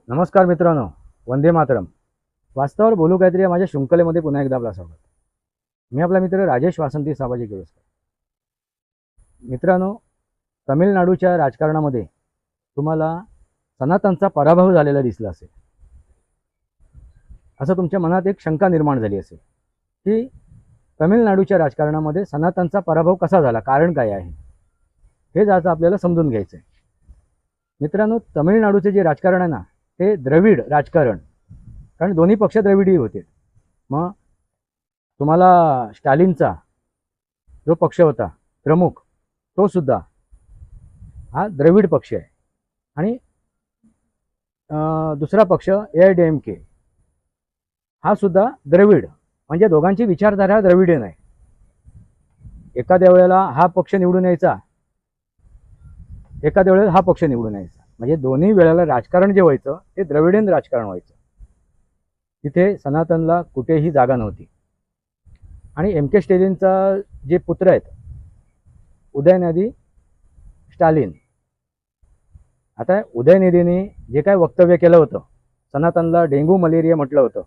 नमस्कार मित्रांनो, वंदे मातरम. वास्तवावर बोलू काहीतरी या माझ्या शृंखलेमध्ये पुन्हा एकदा आपला स्वागत. मी आपला मित्र राजेश वासंती साबाजी किर्लोस्कर. मित्रांनो, तमिळनाडूच्या राजकारणामध्ये तुम्हाला सनातनचा पराभव झालेला दिसला असेल. असं तुमच्या मनात एक शंका निर्माण झाली असेल की तमिळनाडूच्या राजकारणामध्ये सनातनचा पराभव कसा झाला, कारण काय आहे, हे आज आपल्याला समजून घ्यायचं आहे. मित्रांनो, तमिळनाडूचे जे राजकारण आहे ना, ते द्रविड राजकारण, कारण दोन्ही पक्ष द्रविडी होते. मग तुम्हाला स्टालिनचा जो पक्ष होता प्रमुख, तो सुद्धा हा द्रविड पक्ष आहे. आणि दुसरा पक्ष AIDMK हा सुद्धा द्रविड, म्हणजे दोघांची विचारधारा द्रविडियन आहे. एखाद्या वेळेला हा पक्ष निवडून यायचा, एखाद्या वेळेला हा पक्ष निवडून यायचा, म्हणजे दोन्ही वेळेला राजकारण जे व्हायचं ते द्रविडियन राजकारण व्हायचं. तिथे सनातनला कुठेही जागा नव्हती. आणि MK स्टॅलिनचा जे पुत्र आहेत उदयनिधी स्टालिन, आता उदयनिधीने जे काय वक्तव्य केलं होतं, सनातनला डेंग्यू मलेरिया म्हटलं होतं,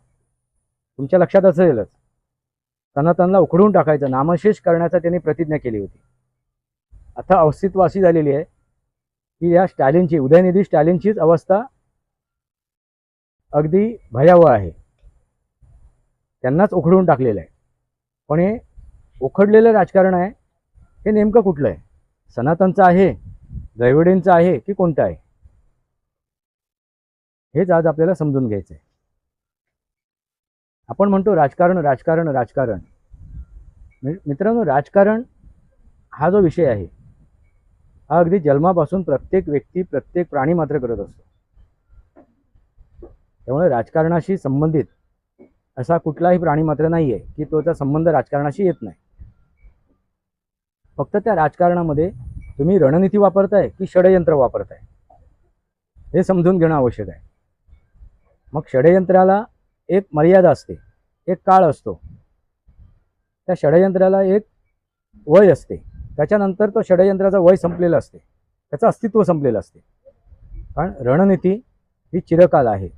तुमच्या लक्षात असेलच. सनातनला उखडून टाकायचं, नामशेष करण्याचा त्यांनी प्रतिज्ञा केली होती. आता अस्तित्व अशी झालेली आहे की या स्टॅलिनची, उदयनिधी स्टॅलिनचीच अवस्था अगदी भयावह आहे. त्यांनाच उखडून टाकलेलं आहे. पण हे उखडलेलं राजकारण आहे, हे नेमकं कुठलं आहे? सनातनचं आहे, द्रविडींचं आहे, की कोणतं आहे? हेच आज आपल्याला समजून घ्यायचं आहे. आपण म्हणतो राजकारण राजकारण राजकारण. मित्रांनो, राजकारण हा जो विषय आहे हा अगदी जन्मापासून प्रत्येक व्यक्ती, प्रत्येक प्राणी मात्र करत असतो. त्यामुळे राजकारणाशी संबंधित असा कुठलाही प्राणी मात्र नाही आहे की त्याचा संबंध राजकारणाशी येत नाही. फक्त त्या राजकारणामध्ये तुम्ही रणनीती वापरताय की षडयंत्र वापरताय, हे समजून घेणं आवश्यक आहे. मग षडयंत्राला एक मर्यादा असते, एक काळ असतो. त्या षडयंत्राला एक वय असते. त्याच्यानंतर तो षडयंत्राचा वय संपलेला असते, त्याचं अस्तित्व संपलेलं असते. कारण रणनीती ही चिरकाल आहे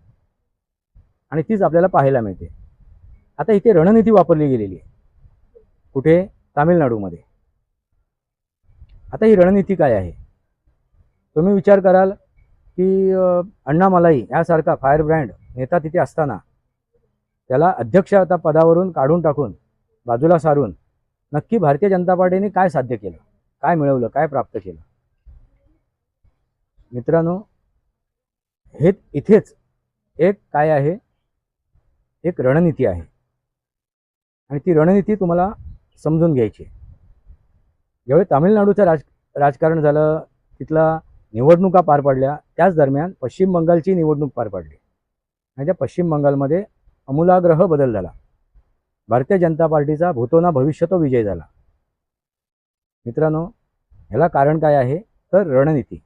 आणि तीच आपल्याला पाहायला मिळते. आता इथे रणनीती वापरली गेलेली आहे कुठे? तामिळनाडूमध्ये. आता ही रणनीती काय आहे? तुम्ही विचार कराल की अण्णामलाई यासारखा फायर ब्रँड नेता तिथे असताना त्याला अध्यक्ष आता पदावरून काढून टाकून बाजूला सारून नक्की भारतीय जनता पार्टीने काय साध्य केलं, काय मिळवलं, काय प्राप्त केलं? मित्रांनो, हे इथेच एक काय आहे, एक रणनीती आहे. आणि ती रणनीती तुम्हाला समजून घ्यायची. ज्यावेळी तामिळनाडूचं राजकारण झालं, तिथला निवडणुका पार पडल्या, त्याच दरम्यान पश्चिम बंगालची निवडणूक पार पडली. आणि त्या पश्चिम बंगालमध्ये आमूलाग्र बदल झाला. भारतीय जनता पार्टीचा भूतोना भविष्यतो विजय झाला. मित्रांनो, ह्याला कारण काय आहे तर रणनीती.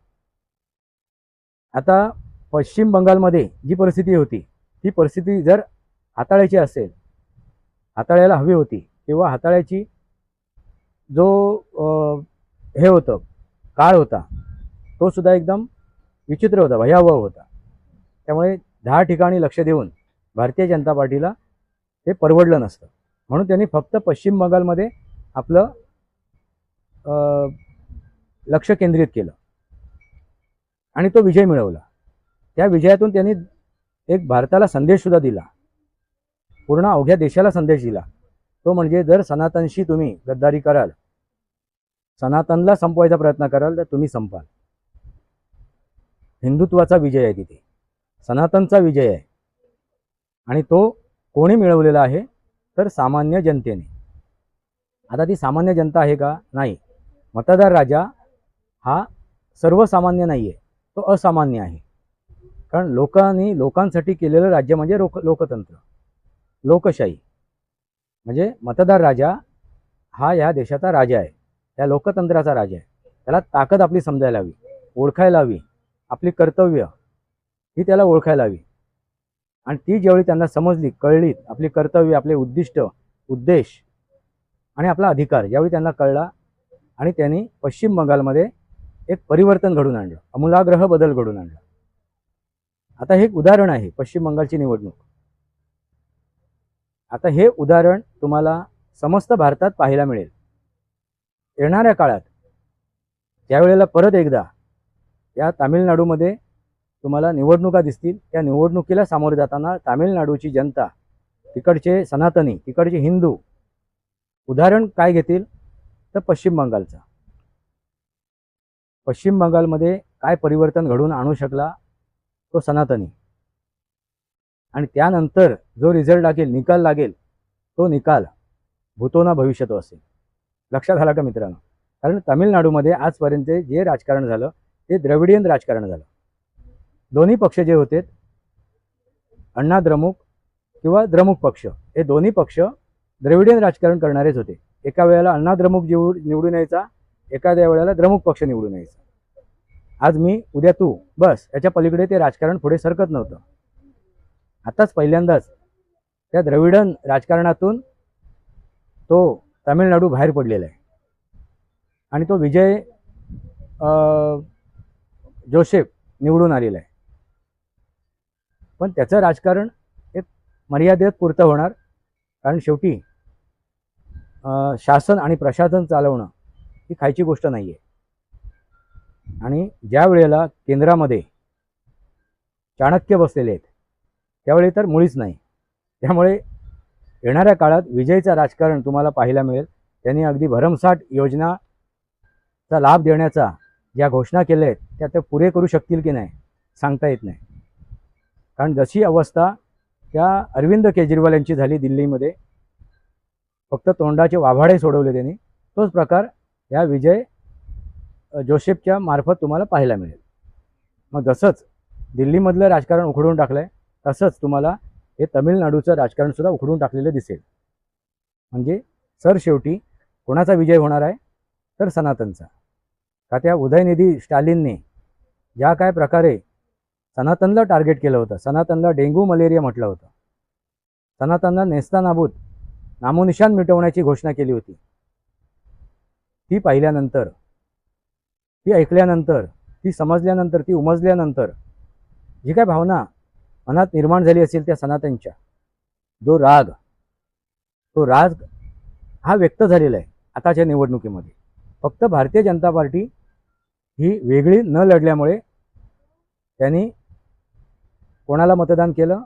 आता पश्चिम बंगालमध्ये जी परिस्थिती होती, ती परिस्थिती जर हाताळायची असेल, हाताळायला हवी होती, तेव्हा हाताळायची जो हे होतं, काळ होता, तो सुद्धा एकदम विचित्र होता, भयावह होता. त्यामुळे 10 ठिकाणी लक्ष देऊन भारतीय जनता पार्टीला ते परवडलं नसतं. म्हणून त्यांनी फक्त पश्चिम बंगालमध्ये आपलं लक्ष केंद्रित केलं आणि तो विजय मिळवला. त्या विजयातून त्यांनी एक भारताला संदेशसुद्धा दिला, पूर्ण अवघ्या देशाला संदेश दिला. तो म्हणजे जर सनातनशी तुम्ही गद्दारी कराल, सनातनला संपवायचा प्रयत्न कराल, तर तुम्ही संपाल. हिंदुत्वाचा विजय आहे तिथे, सनातनचा विजय आहे. आणि तो कोणी मिळवलेला आहे तर सामान्य जनतेने. आता ती सामान्य जनता आहे का? नाही. मतदार राजा हा सर्वसामान्य नाही आहे, तो असामान्य आहे. कारण लोकांनी लोकांसाठी केलेलं राज्य म्हणजे लोकतंत्र, लोकशाही. म्हणजे मतदार राजा हा या देशाचा राजा आहे, या लोकतंत्राचा राजा आहे. त्याला ताकद आपली समजायला हवी, ओळखायला हवी, आपली कर्तव्य ही त्याला ओळखायला हवी. आणि ती ज्यावेळी त्यांना समजली, कळली, आपली कर्तव्य, आपले उद्दिष्ट, उद्देश आणि आपला अधिकार ज्यावेळी त्यांना कळला, आणि त्यांनी पश्चिम बंगालमध्ये एक परिवर्तन घडून आणलं, आमूलाग्र बदल घडून आणला. आता हे एक उदाहरण आहे पश्चिम बंगालची निवडणूक. आता हे उदाहरण तुम्हाला समस्त भारतात पाहायला मिळेल. येणाऱ्या काळात त्यावेळेला परत एकदा या तामिळनाडूमध्ये तुम्हाला निवडणुका दिसतील. त्या निवडणुकीला सामोरे जाताना तामिळनाडूची जनता, तिकडचे सनातनी, तिकडचे हिंदू उदाहरण काय घेतील तर पश्चिम बंगालचा. पश्चिम बंगालमध्ये काय परिवर्तन घडवून आणू शकला तो सनातनी, आणि त्यानंतर जो रिझल्ट लागेल, निकाल लागेल, तो निकाल भूतो ना भविष्यतो असेल. लक्षात आला का मित्रांनो? कारण तामिळनाडूमध्ये आजपर्यंत जे राजकारण झालं ते द्रविडियन राजकारण झालं. दोन्ही पक्ष जे होते, अण्णा द्रमुक किंवा द्रमुक पक्ष, हे दोन्ही पक्ष द्रविडियन राजकारण करणारेच होते. एका वेळेला अण्णा द्रमुक निवडून यायचा, एखाद्या वेळेला द्रमुक पक्ष निवडून यायचा. आज मी उद्या तू, बस याच्या पलीकडे ते राजकारण पुढे सरकत नव्हतं. आताच पहिल्यांदाच त्या द्रविडन राजकारणातून तो तामिळनाडू बाहेर पडलेला आहे आणि तो विजय जोसेफ निवडून आलेला आहे. पण त्याचं राजकारण एक मर्यादेत पुरतं होणार, कारण शेवटी शासन आणि प्रशासन चालवणं ही खायची गोष्ट नाही आहे. आणि ज्या वेळेला केंद्रामध्ये चाणक्य बसलेले आहेत त्यावेळी तर मुळीच नाही. त्यामुळे येणाऱ्या काळात विजयचं राजकारण तुम्हाला पाहायला मिळेल. त्यांनी अगदी भरमसाठ योजनाचा लाभ देण्याचा ज्या घोषणा केल्या आहेत त्या ते पुरे करू शकतील की नाही सांगता येत नाही. कारण जशी अवस्था त्या अरविंद केजरीवाल यांची झाली दिल्लीमध्ये, फक्त तोंडाचे वाभाडे सोडवले त्यांनी, तोच प्रकार या विजय जोसेफच्या मार्फत तुम्हाला पाहायला मिळेल. मग जसंच दिल्लीमधलं राजकारण उखडून टाकलं आहे तसंच तुम्हाला हे तमिळनाडूचं राजकारणसुद्धा उखडून टाकलेलं दिसेल. म्हणजे शेवटी कोणाचा विजय होणार आहे तर सनातनचा. का त्या उदयनिधी स्टालिनने ज्या काय प्रकारे सनातनला टार्गेट केलं होतं, सनातनला डेंग्यू मलेरिया म्हटलं होतं, सनातनला नेस्तानाबूत नामोनिशान मिटवण्याची घोषणा केली होती, ती पाहिल्यानंतर, ती ऐकल्यानंतर, ती समजल्यानंतर, ती उमजल्यानंतर जी काय भावना मनात निर्माण झाली असेल त्या सनातनच्या, जो राग, तो राग हा व्यक्त झालेला आहे आताच्या निवडणुकीमध्ये. फक्त भारतीय जनता पार्टी ही वेगळी न लढल्यामुळे त्यांनी कोणाला मतदान केलं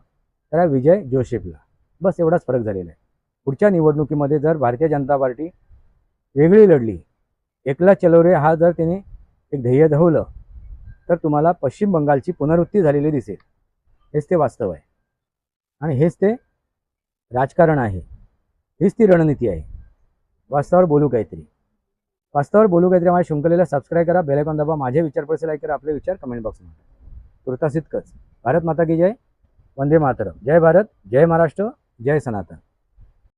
तर विजय जोसेफला, बस एवढाच फरक झालेला आहे. पुढच्या निवडणुकीमध्ये जर भारतीय जनता पार्टी वेगळी लढली, एकला चलो रे हा जर त्यांनी एक ध्येय धवलं तर तुम्हाला पश्चिम बंगालची पुनरुत्ती झालेली दिसेल. हेच ते वास्तव आहे आणि हेच ते राजकारण आहे, हीच ती रणनीती आहे. वास्तवावर बोलू काहीतरी, वास्तवावर बोलू काहीतरी. माझ्या शृंखलेला सबस्क्राईब करा, बेल आयकॉन दाबा, माझे विचार परिचय लाईक करा, आपले विचार कमेंट बॉक्समध्ये. तुर्तास इतकंच. भारत माता की जय, वंदे मातरम. जय भारत, जय महाराष्ट्र, जय सनातन.